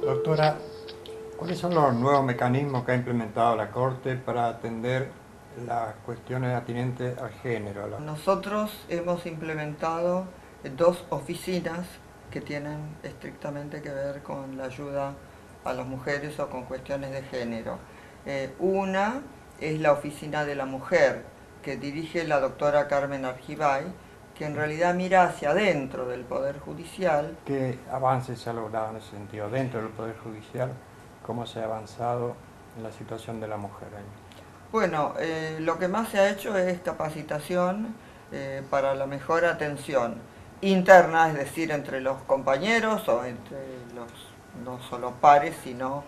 Doctora, ¿cuáles son los nuevos mecanismos que ha implementado la Corte para atender las cuestiones atinentes al género? Nosotros hemos implementado dos oficinas que tienen estrictamente que ver con la ayuda a las mujeres o con cuestiones de género. Una es la Oficina de la Mujer, que dirige la doctora Carmen Argibay, que en realidad mira hacia adentro del Poder Judicial. ¿Qué avances se ha logrado en ese sentido dentro del Poder Judicial? ¿Cómo se ha avanzado en la situación de la mujer ahí? Bueno, lo que más se ha hecho es capacitación para la mejor atención interna, es decir, entre los compañeros o entre los no solo pares, sino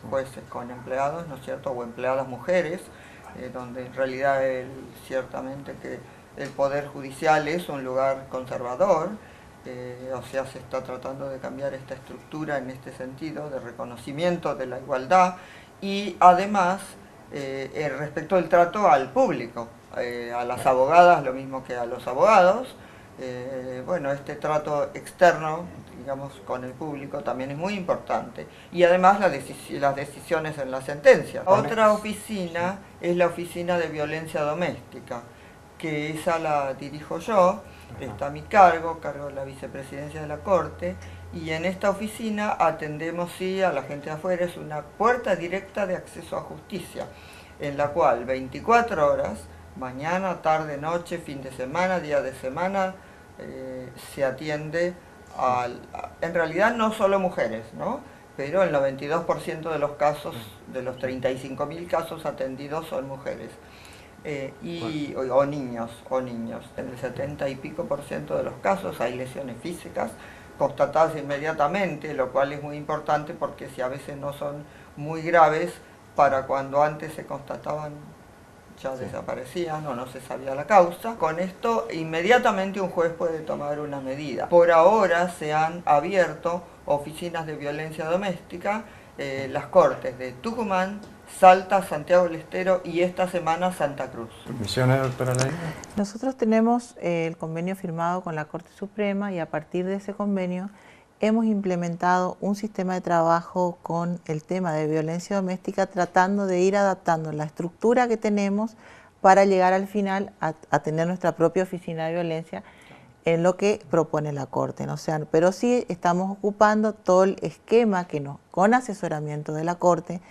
jueces con empleados, ¿no es cierto?, o empleadas mujeres, donde en realidad ciertamente que el Poder Judicial es un lugar conservador, o sea, se está tratando de cambiar esta estructura en este sentido, de reconocimiento de la igualdad y además respecto del trato al público, a las abogadas lo mismo que a los abogados. Bueno, este trato externo, digamos, con el público también es muy importante. Y además las decisiones en la sentencia. Otra oficina es la Oficina de Violencia Doméstica, que esa la dirijo yo, está a mi cargo de la vicepresidencia de la Corte, y en esta oficina atendemos sí a la gente de afuera, es una puerta directa de acceso a justicia, en la cual 24 horas, mañana, tarde, noche, fin de semana, día de semana, se atiende en realidad no solo mujeres, ¿no?, pero el 92% de los casos, de los 35.000 casos atendidos son mujeres. O niños. En el 70 y pico por ciento de los casos hay lesiones físicas constatadas inmediatamente, lo cual es muy importante porque si a veces no son muy graves, para cuando antes se constataban ya desaparecían o no se sabía la causa. Con esto inmediatamente un juez puede tomar una medida. Por ahora se han abierto oficinas de violencia doméstica, las Cortes de Tucumán, Salta, Santiago del Estero y esta semana Santa Cruz. ¿Misiones, doctora Leila? Nosotros tenemos el convenio firmado con la Corte Suprema y a partir de ese convenio hemos implementado un sistema de trabajo con el tema de violencia doméstica, tratando de ir adaptando la estructura que tenemos para llegar al final a tener nuestra propia oficina de violencia en lo que propone la Corte, ¿no? O sea, pero sí estamos ocupando todo el esquema con asesoramiento de la Corte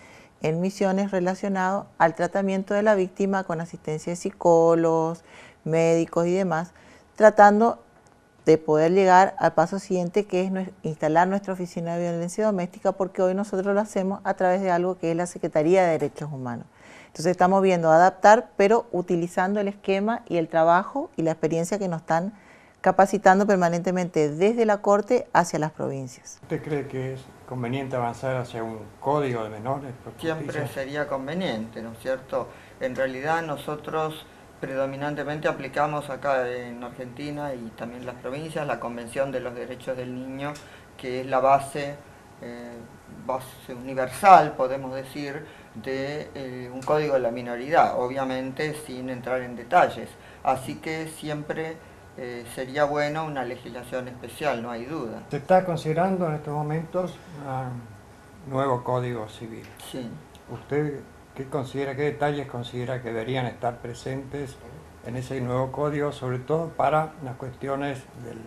en misiones relacionadas al tratamiento de la víctima con asistencia de psicólogos, médicos y demás, tratando de poder llegar al paso siguiente, que es instalar nuestra oficina de violencia doméstica, porque hoy nosotros lo hacemos a través de algo que es la Secretaría de Derechos Humanos. Entonces estamos viendo adaptar, pero utilizando el esquema y el trabajo y la experiencia que nos están capacitando permanentemente desde la Corte hacia las provincias. ¿Usted cree que es conveniente avanzar hacia un código de menores? Siempre sería conveniente, ¿no es cierto? En realidad nosotros predominantemente aplicamos acá en Argentina y también en las provincias la Convención de los Derechos del Niño, que es la base universal, podemos decir, de un código de la minoridad, obviamente sin entrar en detalles. Así que siempre sería bueno una legislación especial, no hay duda. ¿Se está considerando en estos momentos un nuevo Código Civil? Sí. ¿Usted qué detalles considera que deberían estar presentes en ese nuevo código, sobre todo para las cuestiones del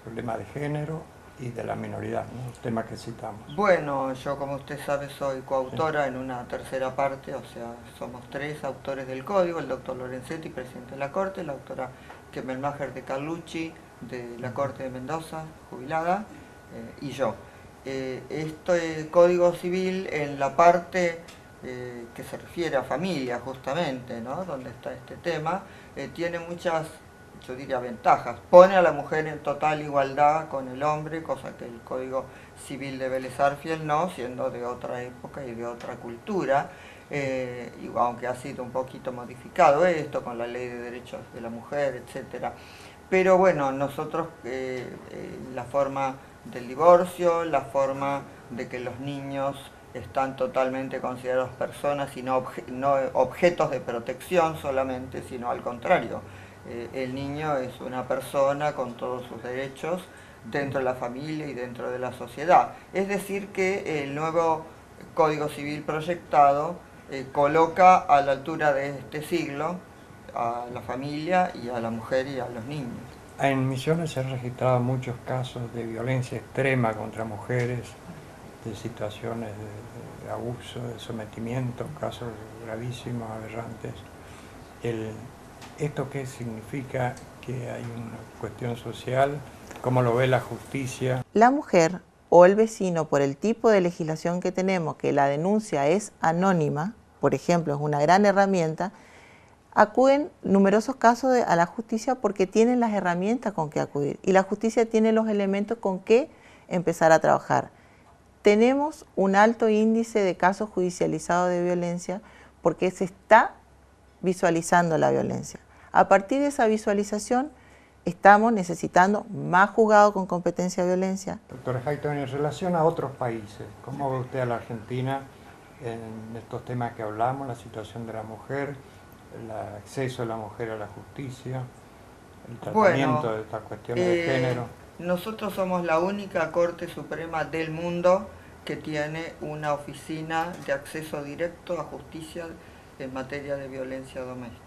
problema de género y de la minoridad, ¿no?, los temas que citamos? Bueno, yo como usted sabe soy coautora en una tercera parte, o sea, somos 3 autores del código, el doctor Lorenzetti, presidente de la Corte, la doctora Kemelmacher de Carlucci, de la Corte de Mendoza, jubilada, y yo. Este Código Civil, en la parte que se refiere a familia justamente, ¿no?, donde está este tema, tiene muchas, yo diría, ventajas. Pone a la mujer en total igualdad con el hombre, cosa que el Código Civil de Vélez Arfiel no, siendo de otra época y de otra cultura, y aunque ha sido un poquito modificado esto con la Ley de Derechos de la Mujer, etc. Pero bueno, nosotros la forma del divorcio, la forma de que los niños están totalmente considerados personas y no objetos de protección solamente, sino al contrario. El niño es una persona con todos sus derechos dentro de la familia y dentro de la sociedad. Es decir, que el nuevo Código Civil proyectado coloca a la altura de este siglo a la familia y a la mujer y a los niños. En Misiones se han registrado muchos casos de violencia extrema contra mujeres, de situaciones de abuso, de sometimiento, casos gravísimos, aberrantes. ¿Esto qué significa? ¿Que hay una cuestión social? ¿Cómo lo ve la justicia? La mujer o el vecino, por el tipo de legislación que tenemos, que la denuncia es anónima, por ejemplo, es una gran herramienta, acuden numerosos casos a la justicia porque tienen las herramientas con que acudir y la justicia tiene los elementos con que empezar a trabajar. Tenemos un alto índice de casos judicializados de violencia porque se está visualizando la violencia. A partir de esa visualización estamos necesitando más juzgados con competencia de violencia. Doctora Hayton, en relación a otros países, ¿cómo ve usted a la Argentina en estos temas que hablamos, la situación de la mujer, el acceso de la mujer a la justicia, el tratamiento de estas cuestiones de género? Nosotros somos la única Corte Suprema del mundo que tiene una oficina de acceso directo a justicia en materia de violencia doméstica.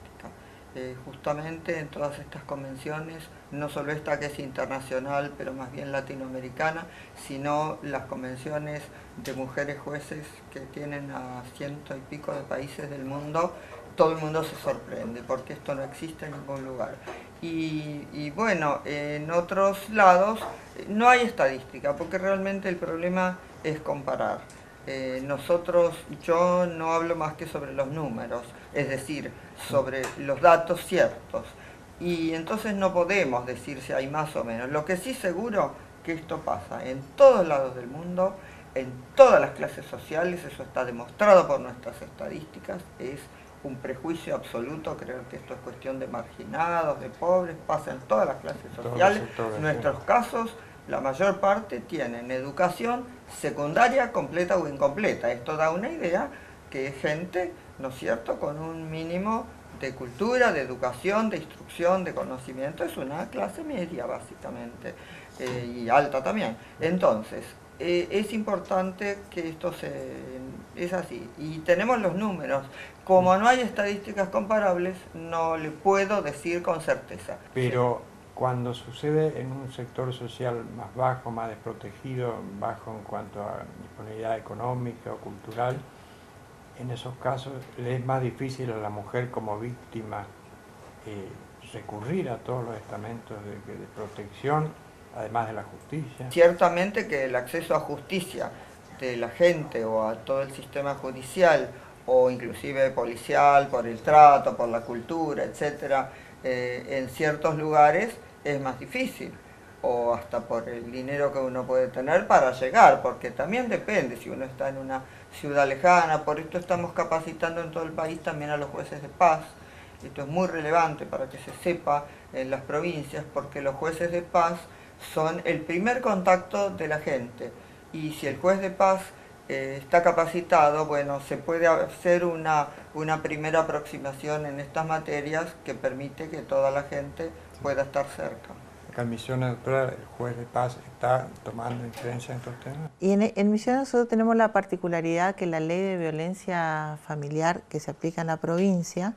Justamente en todas estas convenciones, no solo esta que es internacional, pero más bien latinoamericana, sino las convenciones de mujeres jueces que tienen a ciento y pico de países del mundo, todo el mundo se sorprende porque esto no existe en ningún lugar. Y bueno, en otros lados no hay estadística porque realmente el problema es comparar. Yo no hablo más que sobre los números, es decir, sobre los datos ciertos. Y entonces no podemos decir si hay más o menos. Lo que sí seguro que esto pasa en todos lados del mundo, en todas las clases sociales, eso está demostrado por nuestras estadísticas, es un prejuicio absoluto creer que esto es cuestión de marginados, de pobres, pasa en todas las clases sociales. Nuestros casos, la mayor parte tienen educación secundaria completa o incompleta. Esto da una idea que es gente, ¿no es cierto?, con un mínimo de cultura, de educación, de instrucción, de conocimiento. Es una clase media básicamente, y alta también. Entonces, es importante que esto es así. Y tenemos los números. Como no hay estadísticas comparables, no le puedo decir con certeza. Pero cuando sucede en un sector social más bajo, más desprotegido, bajo en cuanto a disponibilidad económica o cultural, en esos casos le es más difícil a la mujer como víctima recurrir a todos los estamentos de protección, además de la justicia. Ciertamente que el acceso a justicia de la gente o a todo el sistema judicial o inclusive policial, por el trato, por la cultura, etcétera, en ciertos lugares es más difícil, o hasta por el dinero que uno puede tener para llegar, porque también depende si uno está en una ciudad lejana. Por esto estamos capacitando en todo el país también a los jueces de paz. Esto es muy relevante para que se sepa en las provincias, porque los jueces de paz son el primer contacto de la gente, y si el juez de paz está capacitado, bueno, se puede hacer una primera aproximación en estas materias que permite que toda la gente pueda estar cerca. Acá en Misiones, doctora, el juez de paz está tomando incidencia en estos temas. Y en Misiones nosotros tenemos la particularidad que la ley de violencia familiar que se aplica en la provincia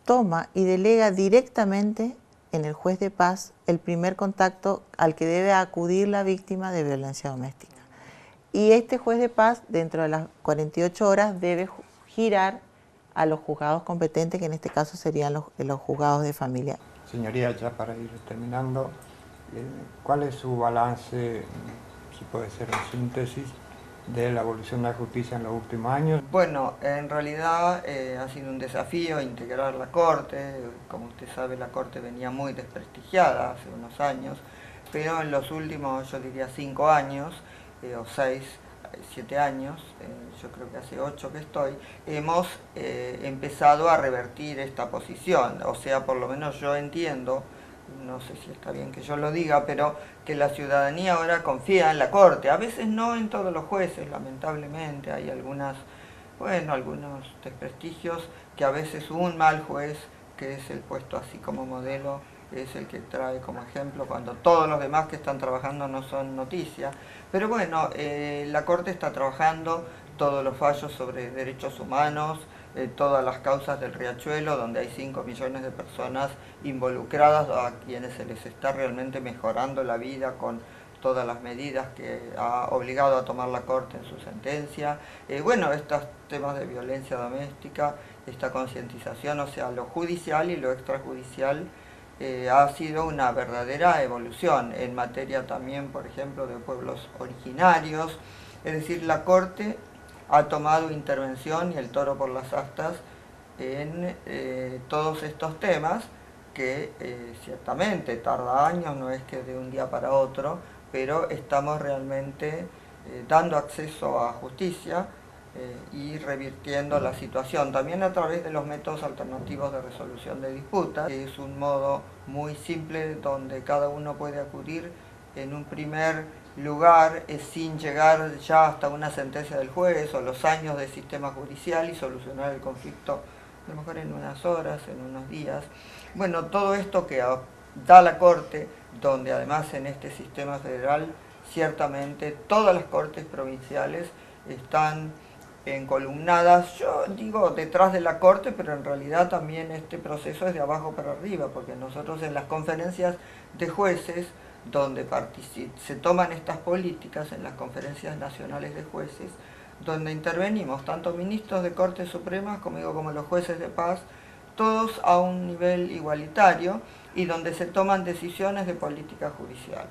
toma y delega directamente en el juez de paz el primer contacto al que debe acudir la víctima de violencia doméstica. Y este juez de paz, dentro de las 48 horas, debe girar a los juzgados competentes, que en este caso serían los juzgados de familia. Señoría, ya para ir terminando, ¿cuál es su balance, si puede ser en síntesis, de la evolución de la justicia en los últimos años? Bueno, en realidad ha sido un desafío integrar la Corte. Como usted sabe, la Corte venía muy desprestigiada hace unos años, pero en los últimos, yo diría, 5 años, o 6, 7 años, yo creo que hace 8 que estoy, hemos empezado a revertir esta posición. O sea, por lo menos yo entiendo, no sé si está bien que yo lo diga, pero que la ciudadanía ahora confía en la Corte. A veces no en todos los jueces, lamentablemente, hay algunos desprestigios, que a veces un mal juez, que es el puesto así como modelo, es el que trae como ejemplo cuando todos los demás que están trabajando no son noticia. Pero bueno, la Corte está trabajando todos los fallos sobre derechos humanos, todas las causas del Riachuelo, donde hay 5 millones de personas involucradas, a quienes se les está realmente mejorando la vida con todas las medidas que ha obligado a tomar la Corte en su sentencia. Bueno, estos temas de violencia doméstica, esta concientización, o sea, lo judicial y lo extrajudicial, ha sido una verdadera evolución en materia también, por ejemplo, de pueblos originarios. Es decir, la Corte ha tomado intervención y el toro por las astas en todos estos temas que ciertamente tarda años, no es que de un día para otro, pero estamos realmente dando acceso a justicia y revirtiendo la situación, también a través de los métodos alternativos de resolución de disputas, que es un modo muy simple donde cada uno puede acudir en un primer lugar sin llegar ya hasta una sentencia del juez o los años de sistema judicial y solucionar el conflicto a lo mejor en unas horas, en unos días. Bueno, todo esto que da la Corte, donde además en este sistema federal ciertamente todas las cortes provinciales están encolumnadas, yo digo detrás de la Corte, pero en realidad también este proceso es de abajo para arriba, porque nosotros en las conferencias de jueces, donde se toman estas políticas, en las conferencias nacionales de jueces, donde intervenimos tanto ministros de Cortes Supremas como los jueces de paz, todos a un nivel igualitario, y donde se toman decisiones de política judicial,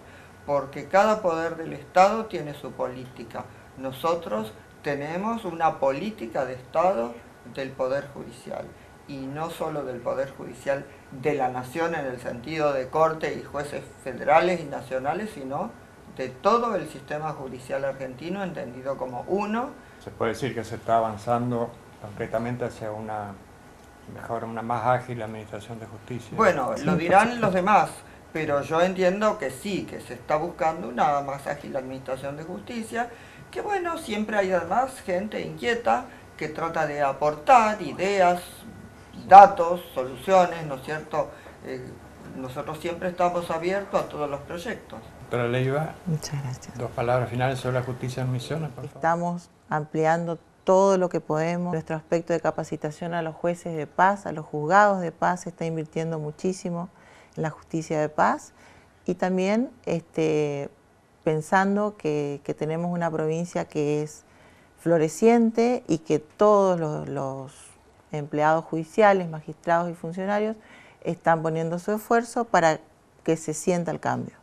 porque cada poder del Estado tiene su política. Nosotros tenemos una política de Estado del Poder Judicial, y no solo del Poder Judicial de la Nación en el sentido de Corte y jueces federales y nacionales, sino de todo el sistema judicial argentino entendido como uno. Se puede decir que se está avanzando concretamente hacia una más ágil administración de justicia. Bueno, lo dirán los demás, pero yo entiendo que sí, que se está buscando una más ágil administración de justicia, que bueno, siempre hay además gente inquieta que trata de aportar ideas, datos, soluciones, ¿no es cierto? Nosotros siempre estamos abiertos a todos los proyectos. Doctora Leiva, muchas gracias. 2 palabras finales sobre la justicia en Misiones, por favor. Estamos ampliando todo lo que podemos. Nuestro aspecto de capacitación a los jueces de paz, a los juzgados de paz, se está invirtiendo muchísimo en la justicia de paz, y también pensando que tenemos una provincia que es floreciente y que todos los empleados judiciales, magistrados y funcionarios están poniendo su esfuerzo para que se sienta el cambio.